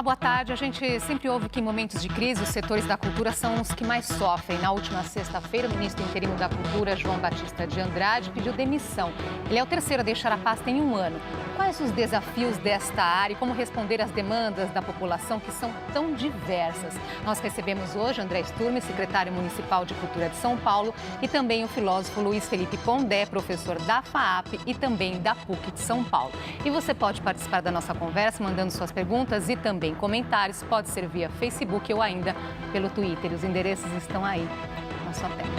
boa tarde. A gente sempre ouve que em momentos de crise os setores da cultura são os que mais sofrem. Na última sexta-feira, o ministro interino da Cultura, João Batista de Andrade, pediu demissão. Ele é o terceiro a deixar a pasta em um ano. Quais os desafios desta área e como responder às demandas da população que são tão diversas? Nós recebemos hoje André Sturme, secretário municipal de Cultura de São Paulo, e também o filósofo Luiz Felipe Pondé, professor da FAAP e também da PUC de São Paulo. E você pode participar da nossa conversa mandando suas perguntas e também comentários. Pode ser via Facebook ou ainda pelo Twitter. Os endereços estão aí na sua tela.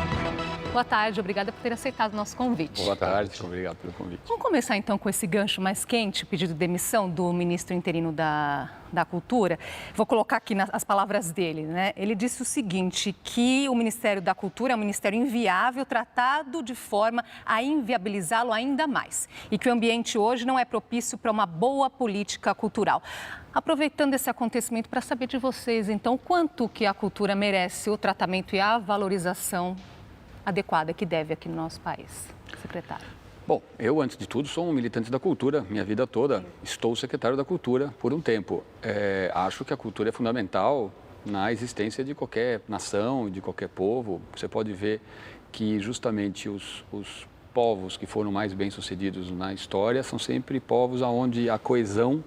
Boa tarde, obrigada por ter aceitado o nosso convite. Boa tarde, obrigado pelo convite. Vamos começar então com esse gancho mais quente, pedido de demissão do ministro interino da Cultura. Vou colocar aqui as palavras dele, né? Ele disse o seguinte, que o Ministério da Cultura é um ministério inviável, tratado de forma a inviabilizá-lo ainda mais. E que o ambiente hoje não é propício para uma boa política cultural. Aproveitando esse acontecimento para saber de vocês, então, quanto que a cultura merece o tratamento e a valorização adequada que deve aqui no nosso país, secretário? Bom, eu, antes de tudo, sou um militante da cultura, minha vida toda. Estou secretário da Cultura por um tempo. Acho que a cultura é fundamental na existência de qualquer nação, de qualquer povo. Você pode ver que justamente os povos que foram mais bem-sucedidos na história são sempre povos onde a coesão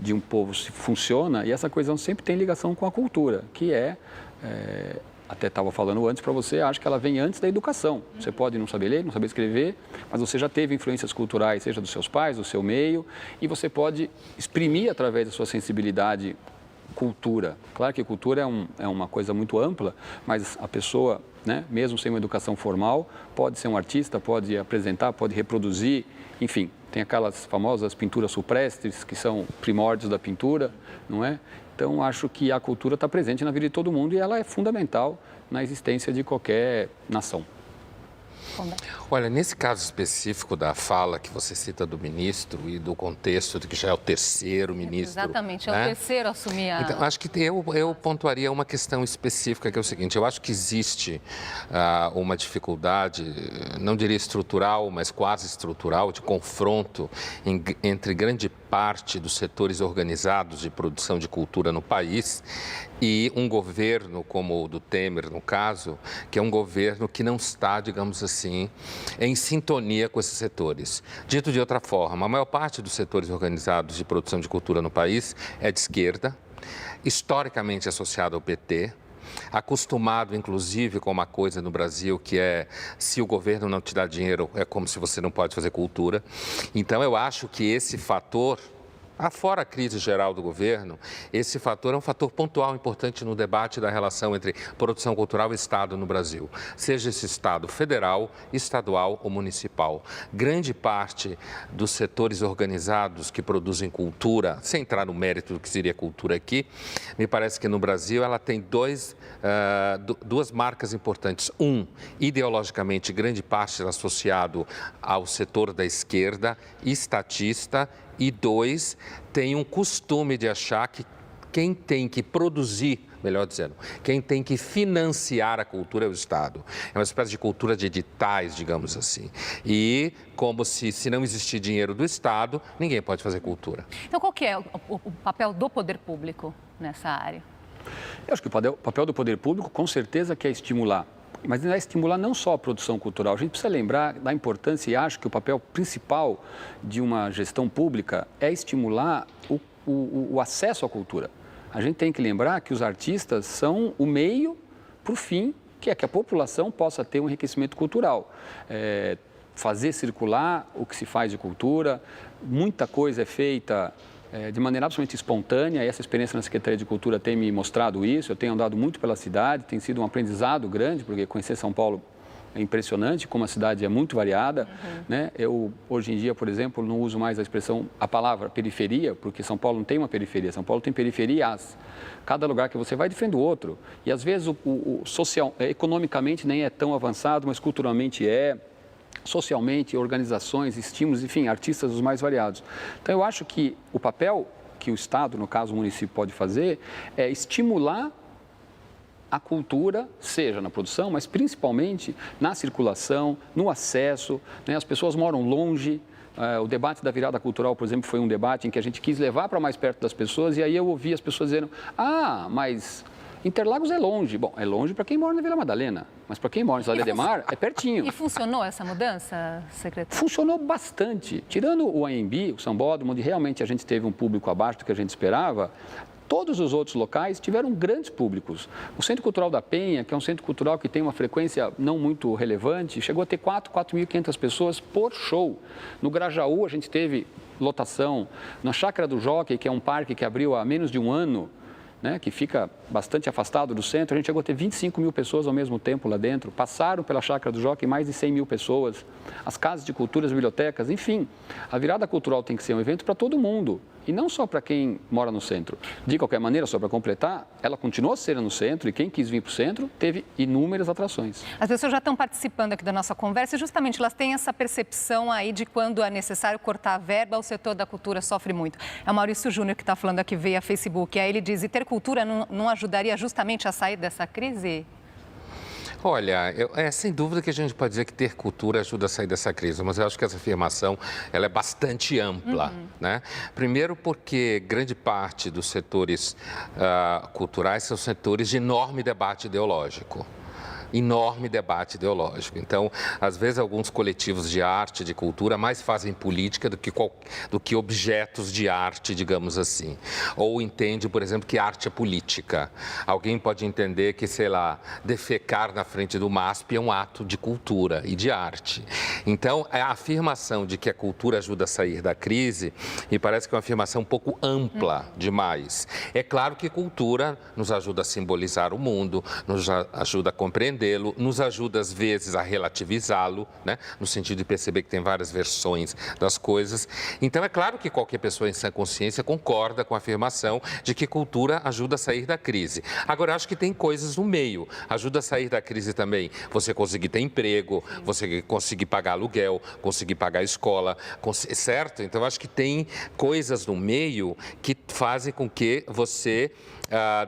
de um povo funciona, e essa coesão sempre tem ligação com a cultura, que até estava falando antes para você, acho que ela vem antes da educação. Você pode não saber ler, não saber escrever, mas você já teve influências culturais, seja dos seus pais, do seu meio, e você pode exprimir através da sua sensibilidade cultura. Claro que cultura é uma coisa muito ampla, mas a pessoa, né, mesmo sem uma educação formal, pode ser um artista, pode apresentar, pode reproduzir, enfim, tem aquelas famosas pinturas rupestres que são primórdios da pintura, não é? Então, acho que a cultura está presente na vida de todo mundo e ela é fundamental na existência de qualquer nação. Olha, nesse caso específico da fala que você cita do ministro e do contexto de que já é o terceiro ministro... Exatamente, é né? o terceiro a assumir a... Então, acho que eu pontuaria uma questão específica, que é o seguinte: eu acho que existe uma dificuldade, não diria estrutural, mas quase estrutural, de confronto entre grande parte dos setores organizados de produção de cultura no país e um governo como o do Temer, no caso, que é um governo que não está, digamos assim, em sintonia com esses setores. Dito de outra forma, a maior parte dos setores organizados de produção de cultura no país é de esquerda, historicamente associado ao PT, acostumado, inclusive, com uma coisa no Brasil que é: se o governo não te dá dinheiro, é como se você não pode fazer cultura. Então, eu acho que esse fator, afora a crise geral do governo, esse fator é um fator pontual importante no debate da relação entre produção cultural e Estado no Brasil, seja esse Estado federal, estadual ou municipal. Grande parte dos setores organizados que produzem cultura, sem entrar no mérito do que seria cultura aqui, me parece que no Brasil ela tem duas marcas importantes. Ideologicamente, grande parte associado ao setor da esquerda, estatista, e dois, tem um costume de achar que quem tem que produzir, melhor dizendo, quem tem que financiar a cultura é o Estado. É uma espécie de cultura de editais, digamos assim. E como se não existir dinheiro do Estado, ninguém pode fazer cultura. Então, qual que é o papel do poder público nessa área? Eu acho que o papel do poder público, com certeza, que é estimular. Mas é estimular não só a produção cultural. A gente precisa lembrar da importância, e acho que o papel principal de uma gestão pública é estimular o acesso à cultura. A gente tem que lembrar que os artistas são o meio para o fim, que é que a população possa ter um enriquecimento cultural. Fazer circular o que se faz de cultura, muita coisa é feita de maneira absolutamente espontânea, e essa experiência na Secretaria de Cultura tem me mostrado isso. Eu tenho andado muito pela cidade, tem sido um aprendizado grande, porque conhecer São Paulo é impressionante, como a cidade é muito variada, né? Eu, hoje em dia, por exemplo, não uso mais a palavra periferia, porque São Paulo não tem uma periferia, São Paulo tem periferias. Cada lugar que você vai defende o outro. E, às vezes, economicamente nem é tão avançado, mas culturalmente é. Socialmente, organizações, estímulos, enfim, artistas os mais variados. Então, eu acho que o papel que o Estado, no caso o município, pode fazer é estimular a cultura, seja na produção, mas principalmente na circulação, no acesso, né? As pessoas moram longe, O debate da virada cultural, por exemplo, foi um debate em que a gente quis levar para mais perto das pessoas e aí eu ouvi as pessoas dizendo, mas Interlagos é longe. Bom, é longe para quem mora na Vila Madalena, mas para quem mora em Cidade Ademar é pertinho. E funcionou essa mudança, secretário? Funcionou bastante. Tirando o AMB, o Sambódromo, onde realmente a gente teve um público abaixo do que a gente esperava, todos os outros locais tiveram grandes públicos. O Centro Cultural da Penha, que é um centro cultural que tem uma frequência não muito relevante, chegou a ter 4.500 pessoas por show. No Grajaú, a gente teve lotação. Na Chácara do Jockey, que é um parque que abriu há menos de um ano, né, que fica bastante afastado do centro, a gente chegou a ter 25 mil pessoas ao mesmo tempo lá dentro. Passaram pela Chácara do Jockey mais de 100 mil pessoas. As casas de cultura, as bibliotecas, enfim. A virada cultural tem que ser um evento para todo mundo. E não só para quem mora no centro. De qualquer maneira, só para completar, ela continuou sendo no centro e quem quis vir para o centro teve inúmeras atrações. As pessoas já estão participando aqui da nossa conversa e justamente elas têm essa percepção aí de quando é necessário cortar a verba, o setor da cultura sofre muito. É o Maurício Júnior que está falando aqui via Facebook. Aí ele diz, e ter cultura não ajudaria justamente a sair dessa crise? Olha, sem dúvida que a gente pode dizer que ter cultura ajuda a sair dessa crise, mas eu acho que essa afirmação ela é bastante ampla, né? Primeiro porque grande parte dos setores culturais são setores de enorme debate ideológico. Enorme debate ideológico. Então, às vezes, alguns coletivos de arte, de cultura, mais fazem política do que objetos de arte, digamos assim. Ou entende, por exemplo, que arte é política. Alguém pode entender que, sei lá, defecar na frente do MASP é um ato de cultura e de arte. Então, a afirmação de que a cultura ajuda a sair da crise, me parece que é uma afirmação um pouco ampla demais. É claro que cultura nos ajuda a simbolizar o mundo, nos ajuda a compreender, nos ajuda às vezes a relativizá-lo, né? No sentido de perceber que tem várias versões das coisas. Então é claro que qualquer pessoa em sã consciência concorda com a afirmação de que cultura ajuda a sair da crise. Agora, acho que tem coisas no meio. Ajuda a sair da crise também você conseguir ter emprego, você conseguir pagar aluguel, conseguir pagar a escola, certo? Então acho que tem coisas no meio que fazem com que você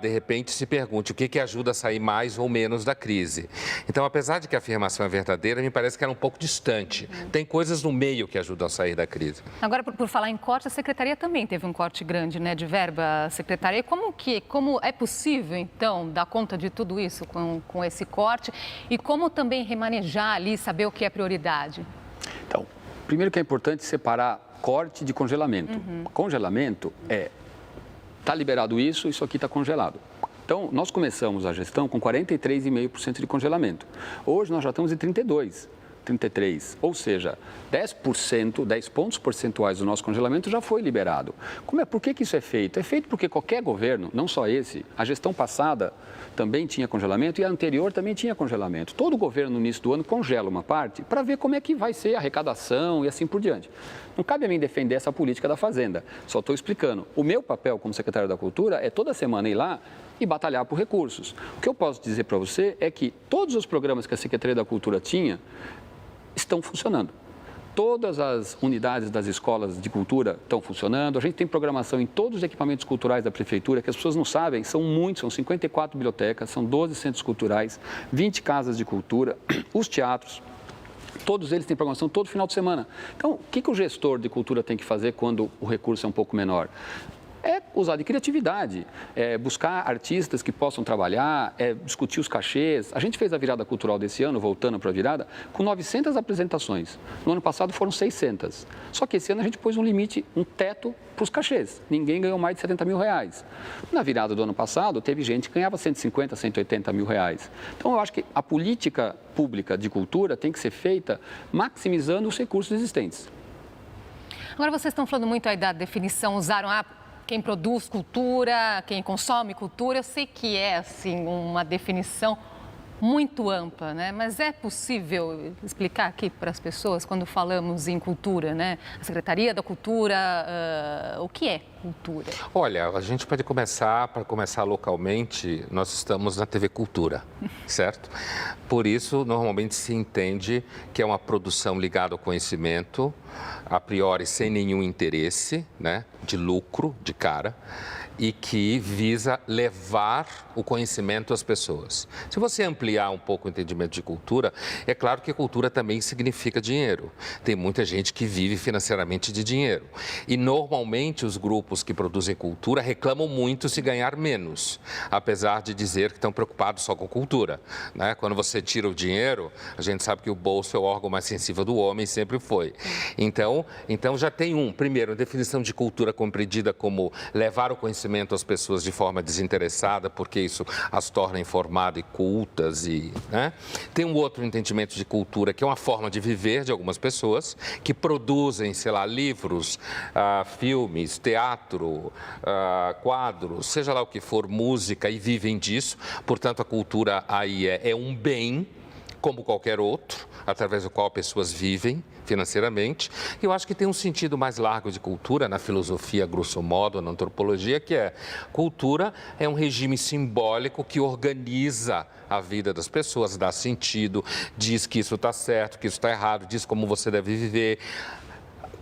de repente se pergunte o que ajuda a sair mais ou menos da crise. Então, apesar de que a afirmação é verdadeira, me parece que ela é um pouco distante. Tem coisas no meio que ajudam a sair da crise. Agora, por falar em corte, a Secretaria também teve um corte grande, né, de verba, Secretaria. Como é possível, então, dar conta de tudo isso com esse corte? E como também remanejar ali, saber o que é prioridade? Então, primeiro que é importante separar corte de congelamento. Congelamento está liberado isso aqui está congelado. Então, nós começamos a gestão com 43,5% de congelamento. Hoje, nós já estamos em 32%. 33%, ou seja, 10 pontos percentuais do nosso congelamento já foi liberado. Por que isso é feito? É feito porque qualquer governo, não só esse, a gestão passada também tinha congelamento e a anterior também tinha congelamento. Todo governo no início do ano congela uma parte para ver como é que vai ser a arrecadação e assim por diante. Não cabe a mim defender essa política da Fazenda, só estou explicando. O meu papel como secretário da Cultura é toda semana ir lá e batalhar por recursos. O que eu posso dizer para você é que todos os programas que a Secretaria da Cultura tinha estão funcionando. Todas as unidades das escolas de cultura estão funcionando. A gente tem programação em todos os equipamentos culturais da Prefeitura, que as pessoas não sabem, são 54 bibliotecas, são 12 centros culturais, 20 casas de cultura, os teatros. Todos eles têm programação todo final de semana. Então, o que o gestor de cultura tem que fazer quando o recurso é um pouco menor? É usar de criatividade, buscar artistas que possam trabalhar, discutir os cachês. A gente fez a virada cultural desse ano, voltando para a virada, com 900 apresentações. No ano passado foram 600. Só que esse ano a gente pôs um limite, um teto para os cachês. Ninguém ganhou mais de 70 mil reais. Na virada do ano passado, teve gente que ganhava 150, 180 mil reais. Então, eu acho que a política pública de cultura tem que ser feita maximizando os recursos existentes. Agora, vocês estão falando muito aí da definição, usaram quem produz cultura, quem consome cultura. Eu sei que é, assim, uma definição muito ampla, né? Mas é possível explicar aqui para as pessoas, quando falamos em cultura, né? A Secretaria da Cultura, o que é cultura? Olha, a gente pode começar, para começar localmente, nós estamos na TV Cultura, certo? Por isso, normalmente se entende que é uma produção ligada ao conhecimento, a priori sem nenhum interesse, né? De lucro, de cara. e que visa levar o conhecimento às pessoas. Se você ampliar um pouco o entendimento de cultura, é claro que cultura também significa dinheiro. Tem muita gente que vive financeiramente de dinheiro. E normalmente os grupos que produzem cultura reclamam muito se ganhar menos, apesar de dizer que estão preocupados só com cultura, né? Quando você tira o dinheiro, a gente sabe que o bolso é o órgão mais sensível do homem, sempre foi. Então já tem primeiro, a definição de cultura compreendida como levar o conhecimento às pessoas de forma desinteressada, porque isso as torna informadas e cultas. Né? Tem um outro entendimento de cultura, que é uma forma de viver de algumas pessoas que produzem, sei lá, livros, filmes, teatro, quadros, seja lá o que for, música, e vivem disso. Portanto, a cultura aí é um bem, como qualquer outro, através do qual pessoas vivem financeiramente. Eu acho que tem um sentido mais largo de cultura na filosofia, grosso modo, na antropologia, que é cultura é um regime simbólico que organiza a vida das pessoas, dá sentido, diz que isso está certo, que isso está errado, diz como você deve viver,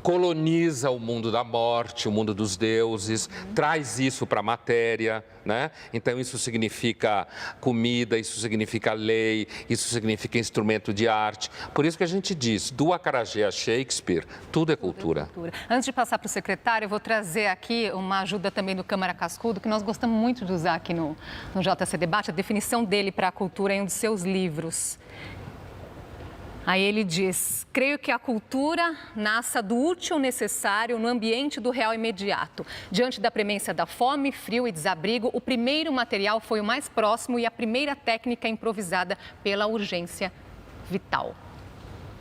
coloniza o mundo da morte, o mundo dos deuses, traz isso para a matéria, né? Então, isso significa comida, isso significa lei, isso significa instrumento de arte. Por isso que a gente diz, do acarajé a Shakespeare, tudo é cultura. Antes de passar para o secretário, eu vou trazer aqui uma ajuda também do Câmara Cascudo, que nós gostamos muito de usar aqui no JC Debate, a definição dele para a cultura em um dos seus livros. Aí ele diz, creio que a cultura nasça do útil necessário no ambiente do real imediato. Diante da premência da fome, frio e desabrigo, o primeiro material foi o mais próximo e a primeira técnica improvisada pela urgência vital.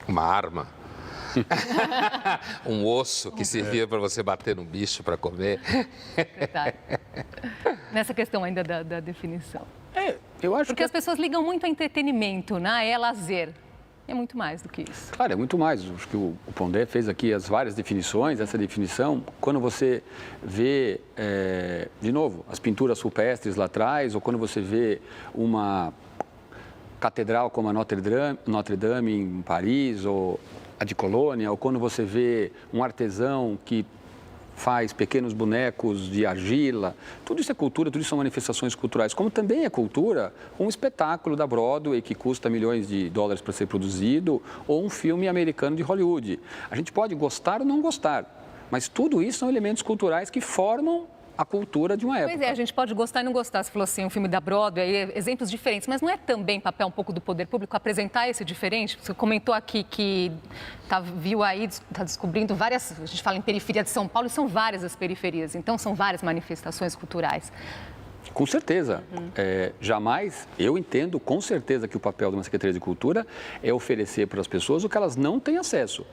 Uma arma. Um osso que servia para você bater no bicho para comer. Nessa questão ainda da definição. Eu acho Porque as pessoas ligam muito a entretenimento, né? É lazer. É muito mais do que isso. Claro, é muito mais. Acho que o Pondé fez aqui as várias definições. Essa definição, quando você vê, de novo, as pinturas rupestres lá atrás, ou quando você vê uma catedral como a Notre Dame em Paris, ou a de Colônia, ou quando você vê um artesão que faz pequenos bonecos de argila, tudo isso é cultura, tudo isso são manifestações culturais, como também é cultura um espetáculo da Broadway que custa milhões de dólares para ser produzido, ou um filme americano de Hollywood. A gente pode gostar ou não gostar, mas tudo isso são elementos culturais que formam a cultura de uma época. Pois é, a gente pode gostar e não gostar. Você falou assim, um filme da Broadway, exemplos diferentes, mas não é também papel um pouco do poder público apresentar esse diferente? Você comentou aqui que está descobrindo várias, a gente fala em periferia de São Paulo, e são várias as periferias, então são várias manifestações culturais. Com certeza. Jamais, eu entendo com certeza que o papel de uma Secretaria de Cultura é oferecer para as pessoas o que elas não têm acesso.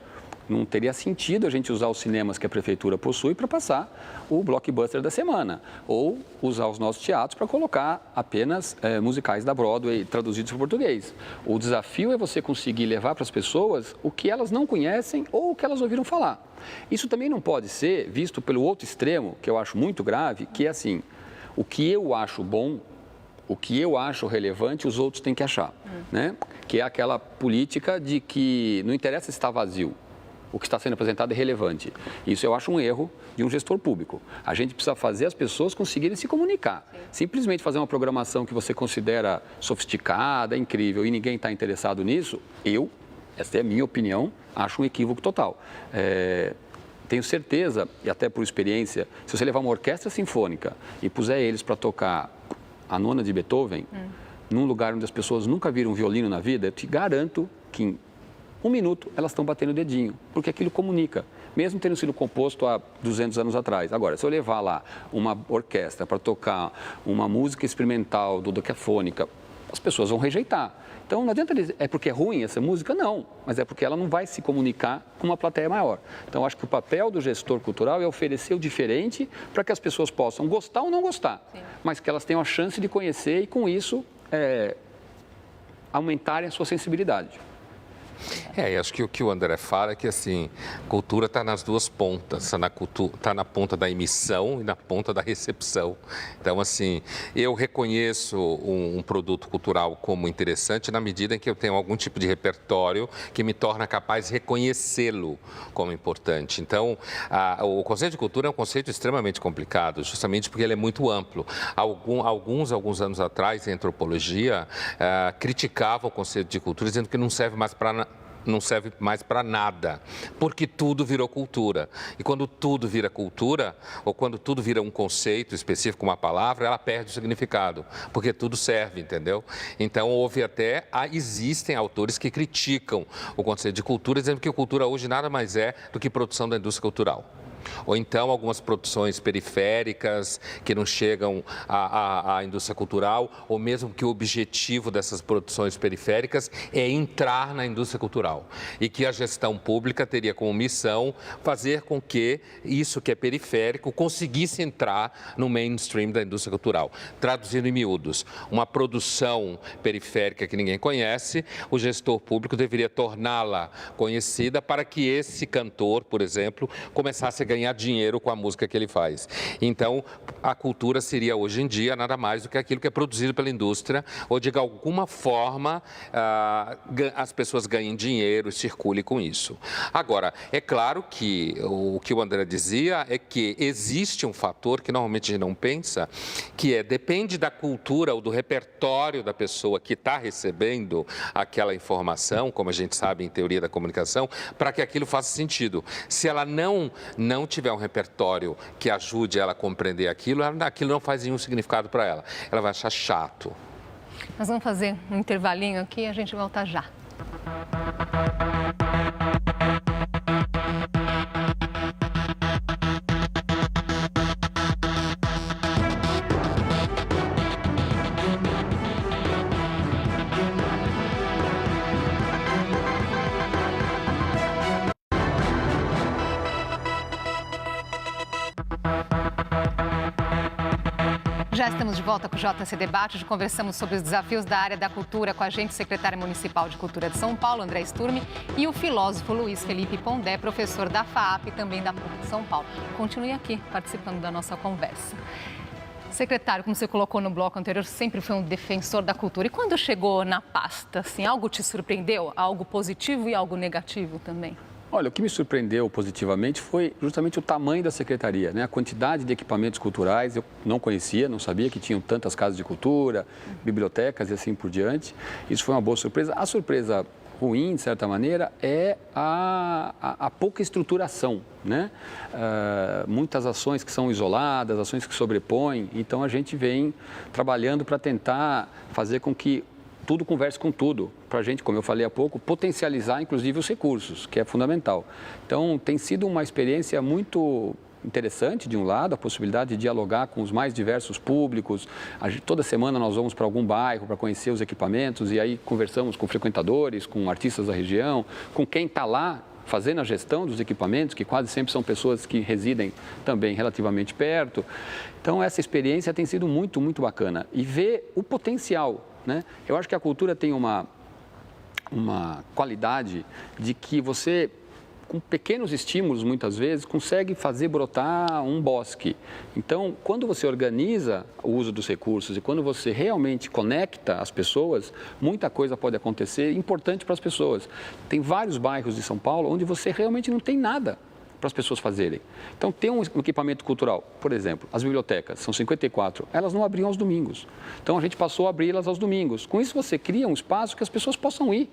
Não teria sentido a gente usar os cinemas que a prefeitura possui para passar o blockbuster da semana, ou usar os nossos teatros para colocar apenas musicais da Broadway traduzidos para o português. O desafio é você conseguir levar para as pessoas o que elas não conhecem ou o que elas ouviram falar. Isso também não pode ser visto pelo outro extremo, que eu acho muito grave, que é assim, o que eu acho bom, o que eu acho relevante, os outros têm que achar, né? Que é aquela política de que não interessa se está vazio. O que está sendo apresentado é relevante. Isso eu acho um erro de um gestor público. A gente precisa fazer as pessoas conseguirem se comunicar. Simplesmente fazer uma programação que você considera sofisticada, incrível, e ninguém está interessado nisso, essa é a minha opinião, acho um equívoco total. Tenho certeza, e até por experiência, se você levar uma orquestra sinfônica e puser eles para tocar a nona de Beethoven, num lugar onde as pessoas nunca viram um violino na vida, eu te garanto que em 1 minuto elas estão batendo o dedinho, porque aquilo comunica, mesmo tendo sido composto há 200 anos atrás. Agora, se eu levar lá uma orquestra para tocar uma música experimental dodecafônica, as pessoas vão rejeitar. Então, não adianta dizer, é porque é ruim essa música? Não, mas é porque ela não vai se comunicar com uma plateia maior. Então, acho que o papel do gestor cultural é oferecer o diferente para que as pessoas possam gostar ou não gostar, mas que elas tenham a chance de conhecer e, com isso, aumentarem a sua sensibilidade. Acho que o que o André fala é que, assim, cultura está nas duas pontas, está na ponta da emissão e na ponta da recepção. Então, assim, eu reconheço um produto cultural como interessante na medida em que eu tenho algum tipo de repertório que me torna capaz de reconhecê-lo como importante. Então, o conceito de cultura é um conceito extremamente complicado, justamente porque ele é muito amplo. Alguns anos atrás, em antropologia, criticavam o conceito de cultura, dizendo que não serve mais para nada, porque tudo virou cultura. E quando tudo vira cultura, ou quando tudo vira um conceito específico, uma palavra, ela perde o significado, porque tudo serve, entendeu? Então, existem autores que criticam o conceito de cultura, dizendo que cultura hoje nada mais é do que produção da indústria cultural. Ou então algumas produções periféricas que não chegam à indústria cultural, ou mesmo que o objetivo dessas produções periféricas é entrar na indústria cultural. E que a gestão pública teria como missão fazer com que isso que é periférico conseguisse entrar no mainstream da indústria cultural. Traduzindo em miúdos, uma produção periférica que ninguém conhece, o gestor público deveria torná-la conhecida para que esse cantor, por exemplo, começasse a ganhar dinheiro com a música que ele faz. Então, a cultura seria hoje em dia nada mais do que aquilo que é produzido pela indústria, ou de alguma forma as pessoas ganhem dinheiro e circulem com isso. Agora, é claro que o que o André dizia é que existe um fator que normalmente a gente não pensa, que depende da cultura ou do repertório da pessoa que está recebendo aquela informação, como a gente sabe em teoria da comunicação, para que aquilo faça sentido. Se ela não tiver um repertório que ajude ela a compreender aquilo não faz nenhum significado para ela. Ela vai achar chato. Nós vamos fazer um intervalinho aqui e a gente volta já. Já estamos de volta com o JC Debate. Hoje conversamos sobre os desafios da área da cultura com a agente secretário municipal de cultura de São Paulo, André Sturme, e o filósofo Luiz Felipe Pondé, professor da FAAP e também da PUC de São Paulo. Continue aqui participando da nossa conversa. Secretário, como você colocou no bloco anterior, sempre foi um defensor da cultura. E quando chegou na pasta, assim, algo te surpreendeu? Algo positivo e algo negativo também? Olha, o que me surpreendeu positivamente foi justamente o tamanho da secretaria, né? A quantidade de equipamentos culturais, eu não conhecia, não sabia que tinham tantas casas de cultura, bibliotecas e assim por diante. Isso foi uma boa surpresa. A surpresa ruim, de certa maneira, é a pouca estruturação, né? Muitas ações que são isoladas, ações que sobrepõem. Então, a gente vem trabalhando para tentar fazer com que tudo converse com tudo, para a gente, como eu falei há pouco, potencializar, inclusive, os recursos, que é fundamental. Então, tem sido uma experiência muito interessante, de um lado, a possibilidade de dialogar com os mais diversos públicos. Toda semana nós vamos para algum bairro para conhecer os equipamentos e aí conversamos com frequentadores, com artistas da região, com quem está lá fazendo a gestão dos equipamentos, que quase sempre são pessoas que residem também relativamente perto. Então, essa experiência tem sido muito, muito bacana. E ver o potencial, né? Eu acho que a cultura tem uma qualidade de que você, com pequenos estímulos, muitas vezes, consegue fazer brotar um bosque. Então, quando você organiza o uso dos recursos e quando você realmente conecta as pessoas, muita coisa pode acontecer importante para as pessoas. Tem vários bairros de São Paulo onde você realmente não tem nada para as pessoas fazerem. Então, tem um equipamento cultural, por exemplo, as bibliotecas, são 54, elas não abriam aos domingos. Então, a gente passou a abri-las aos domingos. Com isso, você cria um espaço que as pessoas possam ir.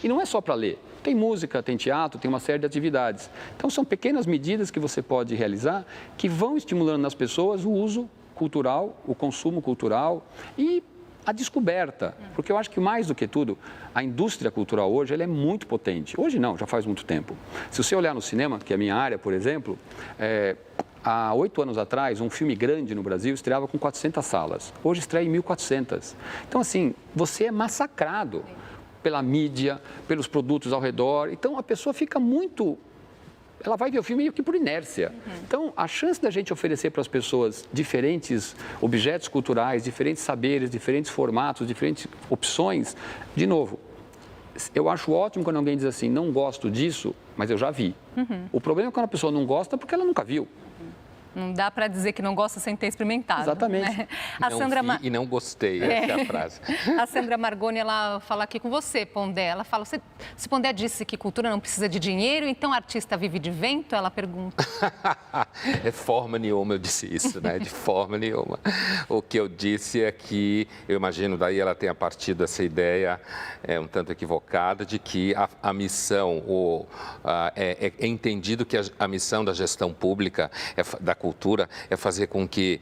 E não é só para ler. Tem música, tem teatro, tem uma série de atividades. Então, são pequenas medidas que você pode realizar que vão estimulando nas pessoas o uso cultural, o consumo cultural e a descoberta. Porque eu acho que, mais do que tudo, a indústria cultural hoje ela é muito potente. Hoje não, já faz muito tempo. Se você olhar no cinema, que é a minha área, por exemplo, há 8 anos atrás, um filme grande no Brasil estreava com 400 salas. Hoje estreia em 1.400. Então, assim, você é massacrado pela mídia, pelos produtos ao redor. Então, a pessoa fica muito... Ela vai ver o filme meio que por inércia. Então, a chance da gente oferecer para as pessoas diferentes objetos culturais, diferentes saberes, diferentes formatos, diferentes opções, de novo, eu acho ótimo quando alguém diz assim, não gosto disso, mas eu já vi. O problema é quando a pessoa não gosta porque ela nunca viu. Não dá para dizer que não gosta sem ter experimentado. Exatamente. Né? E não gostei, essa é a frase. A Sandra Margoni, ela fala aqui com você, Pondé. Ela fala, se Pondé disse que cultura não precisa de dinheiro, então o artista vive de vento? Ela pergunta. De forma nenhuma eu disse isso, né? De forma nenhuma. O que eu disse é que, eu imagino, daí ela tenha partido essa ideia um tanto equivocada de que a missão, é entendido que a missão da gestão pública, da cultura, é fazer com que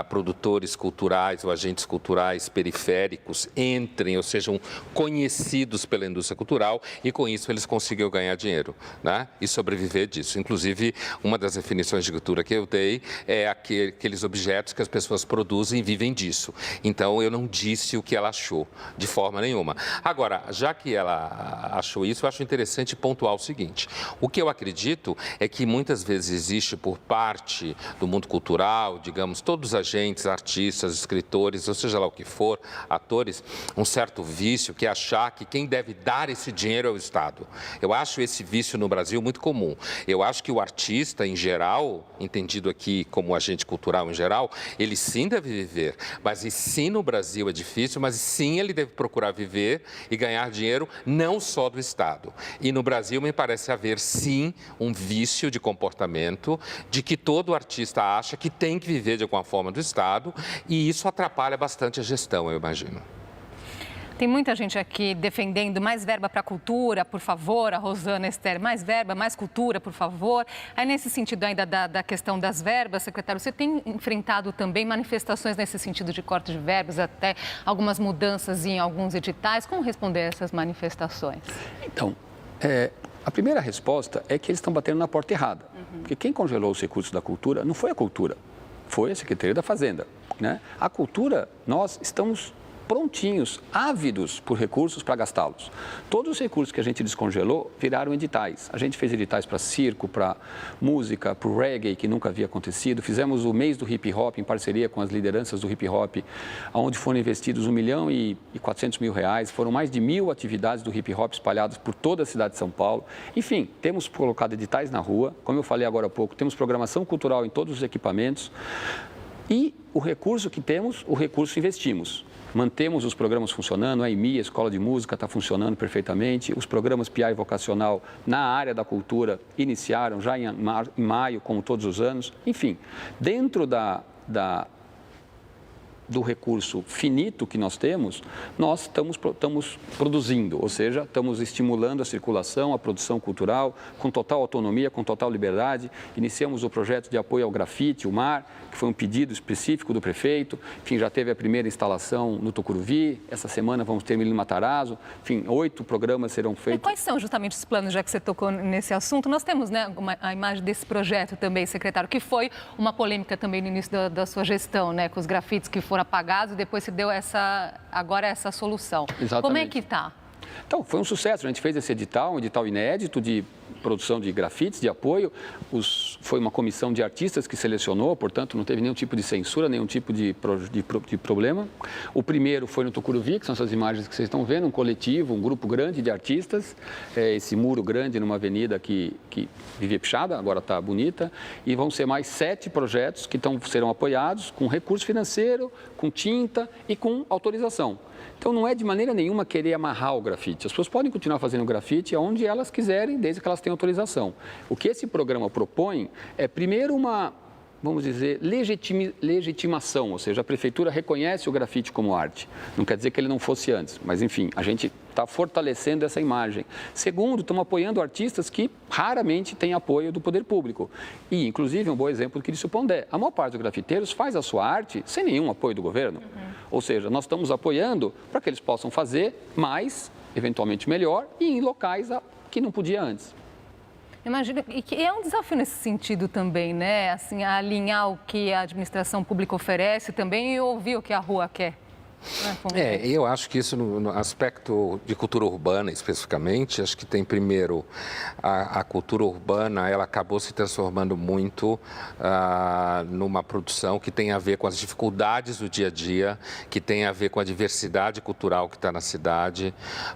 produtores culturais ou agentes culturais periféricos entrem ou sejam conhecidos pela indústria cultural e, com isso, eles consigam ganhar dinheiro, né? E sobreviver disso. Inclusive, uma das definições de cultura que eu dei é aqueles objetos que as pessoas produzem e vivem disso. Então, eu não disse o que ela achou, de forma nenhuma. Agora, já que ela achou isso, eu acho interessante pontuar o seguinte. O que eu acredito é que muitas vezes existe por parte do mundo cultural, digamos, todos os agentes, artistas, escritores, ou seja lá o que for, atores, um certo vício que é achar que quem deve dar esse dinheiro é o Estado. Eu acho esse vício no Brasil muito comum. Eu acho que o artista, em geral, entendido aqui como agente cultural em geral, ele sim deve viver, mas e sim no Brasil é difícil, mas sim ele deve procurar viver e ganhar dinheiro não só do Estado. E no Brasil me parece haver sim um vício de comportamento de que todo artista acha que tem que viver de alguma forma do Estado e isso atrapalha bastante a gestão, eu imagino. Tem muita gente aqui defendendo mais verba para a cultura, por favor, a Rosana Esther, mais verba, mais cultura, por favor. Aí, nesse sentido ainda da questão das verbas, secretário, você tem enfrentado também manifestações nesse sentido de corte de verbas, até algumas mudanças em alguns editais. Como responder a essas manifestações? Então, a primeira resposta é que eles estão batendo na porta errada. Porque quem congelou os recursos da cultura não foi a cultura, foi a Secretaria da Fazenda, né? A cultura, nós estamos prontinhos, ávidos por recursos para gastá-los. Todos os recursos que a gente descongelou viraram editais. A gente fez editais para circo, para música, para o reggae, que nunca havia acontecido. Fizemos o mês do hip hop em parceria com as lideranças do hip hop, onde foram investidos R$1.400.000. Foram mais de 1.000 atividades do hip hop espalhadas por toda a cidade de São Paulo. Enfim, temos colocado editais na rua. Como eu falei agora há pouco, temos programação cultural em todos os equipamentos. E o recurso que temos, o recurso investimos. Mantemos os programas funcionando, a EMI, a Escola de Música, está funcionando perfeitamente. Os programas PIA e Vocacional na área da cultura iniciaram já em maio, como todos os anos. Enfim, dentro do recurso finito que nós temos, nós estamos produzindo, ou seja, estamos estimulando a circulação, a produção cultural, com total autonomia, com total liberdade. Iniciamos o projeto de apoio ao grafite, o MAR, que foi um pedido específico do prefeito. Enfim, já teve a primeira instalação no Tucuruvi, essa semana vamos ter em Matarazzo. Enfim, 8 programas serão feitos. E quais são justamente os planos, já que você tocou nesse assunto? Nós temos, né, a imagem desse projeto também, secretário, que foi uma polêmica também no início da sua gestão, né, com os grafites que foram apagados e depois se deu agora essa solução. Exatamente. Como é que está? Então, foi um sucesso. A gente fez esse edital, um edital inédito de produção de grafites, de apoio. Foi uma comissão de artistas que selecionou, portanto, não teve nenhum tipo de censura, nenhum tipo de problema. O primeiro foi no Tucuruvi, que são essas imagens que vocês estão vendo, um coletivo, um grupo grande de artistas, esse muro grande numa avenida que vivia pichada, agora está bonita, e vão ser mais 7 projetos que serão apoiados com recurso financeiro, com tinta e com autorização. Então, não é de maneira nenhuma querer amarrar o grafite. As pessoas podem continuar fazendo grafite onde elas quiserem, desde que elas tenham autorização. O que esse programa propõe é, primeiro, uma, vamos dizer, legitimação, ou seja, a prefeitura reconhece o grafite como arte. Não quer dizer que ele não fosse antes, mas, enfim, a gente está fortalecendo essa imagem. Segundo, estamos apoiando artistas que raramente têm apoio do poder público. E, inclusive, um bom exemplo do que disse o Pondé. A maior parte dos grafiteiros faz a sua arte sem nenhum apoio do governo. Ou seja, nós estamos apoiando para que eles possam fazer mais, eventualmente melhor, e em locais que não podia antes. Imagino, e que é um desafio nesse sentido também, né? Assim, alinhar o que a administração pública oferece também e ouvir o que a rua quer. Eu acho que isso, no aspecto de cultura urbana, especificamente, acho que tem, primeiro, a cultura urbana, ela acabou se transformando muito numa produção que tem a ver com as dificuldades do dia a dia, que tem a ver com a diversidade cultural que está na cidade,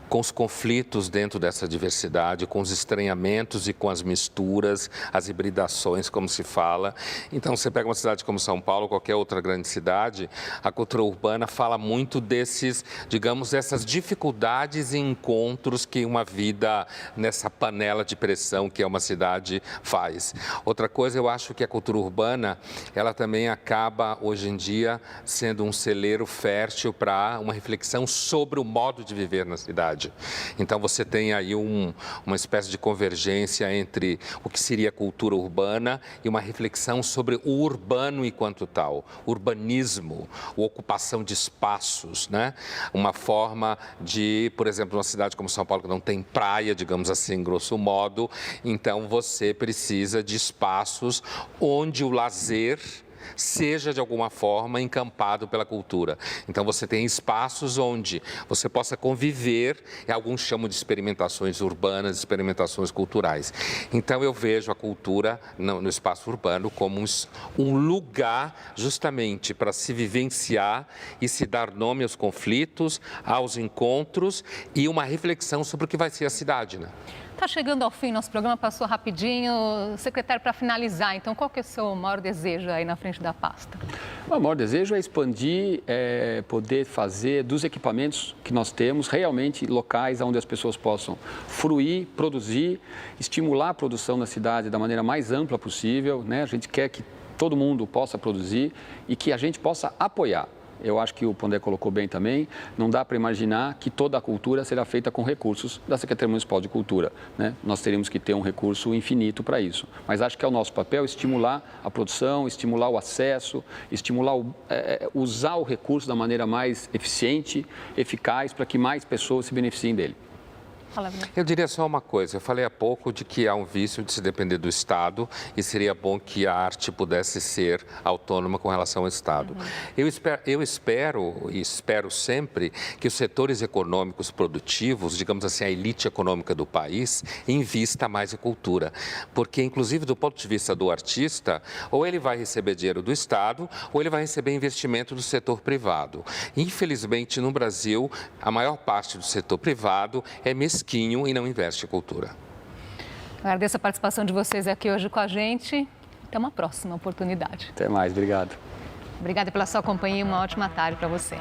com os conflitos dentro dessa diversidade, com os estranhamentos e com as misturas, as hibridações, como se fala. Então, você pega uma cidade como São Paulo, qualquer outra grande cidade, a cultura urbana fala muito desses, digamos, dessas dificuldades e encontros que uma vida nessa panela de pressão que é uma cidade faz. Outra coisa, eu acho que a cultura urbana, ela também acaba, hoje em dia, sendo um celeiro fértil para uma reflexão sobre o modo de viver na cidade. Então, você tem aí uma espécie de convergência entre o que seria cultura urbana e uma reflexão sobre o urbano enquanto tal, urbanismo, a ocupação de espaços, né? Uma forma de, por exemplo, uma cidade como São Paulo, que não tem praia, digamos assim, grosso modo, então você precisa de espaços onde o lazer seja de alguma forma encampado pela cultura. Então você tem espaços onde você possa conviver, e alguns chamam de experimentações urbanas, experimentações culturais. Então eu vejo a cultura no espaço urbano como um lugar justamente para se vivenciar e se dar nome aos conflitos, aos encontros e uma reflexão sobre o que vai ser a cidade, né? Está chegando ao fim, nosso programa passou rapidinho. Secretário, para finalizar, então, qual que é o seu maior desejo aí na frente da pasta? O maior desejo é expandir, poder fazer dos equipamentos que nós temos realmente locais onde as pessoas possam fruir, produzir, estimular a produção na cidade da maneira mais ampla possível, né? A gente quer que todo mundo possa produzir e que a gente possa apoiar. Eu acho que o Pondé colocou bem também, não dá para imaginar que toda a cultura será feita com recursos da Secretaria Municipal de Cultura, né? Nós teríamos que ter um recurso infinito para isso. Mas acho que é o nosso papel estimular a produção, estimular o acesso, estimular usar o recurso da maneira mais eficiente, eficaz, para que mais pessoas se beneficiem dele. Eu diria só uma coisa, eu falei há pouco de que há um vício de se depender do Estado e seria bom que a arte pudesse ser autônoma com relação ao Estado. Eu espero sempre que os setores econômicos produtivos, digamos assim, a elite econômica do país, invista mais em cultura. Porque, inclusive, do ponto de vista do artista, ou ele vai receber dinheiro do Estado, ou ele vai receber investimento do setor privado. Infelizmente, no Brasil, a maior parte do setor privado é mesquinho e não investe em cultura. Agradeço a participação de vocês aqui hoje com a gente. Até uma próxima oportunidade. Até mais, obrigado. Obrigada pela sua companhia e uma ótima tarde para você.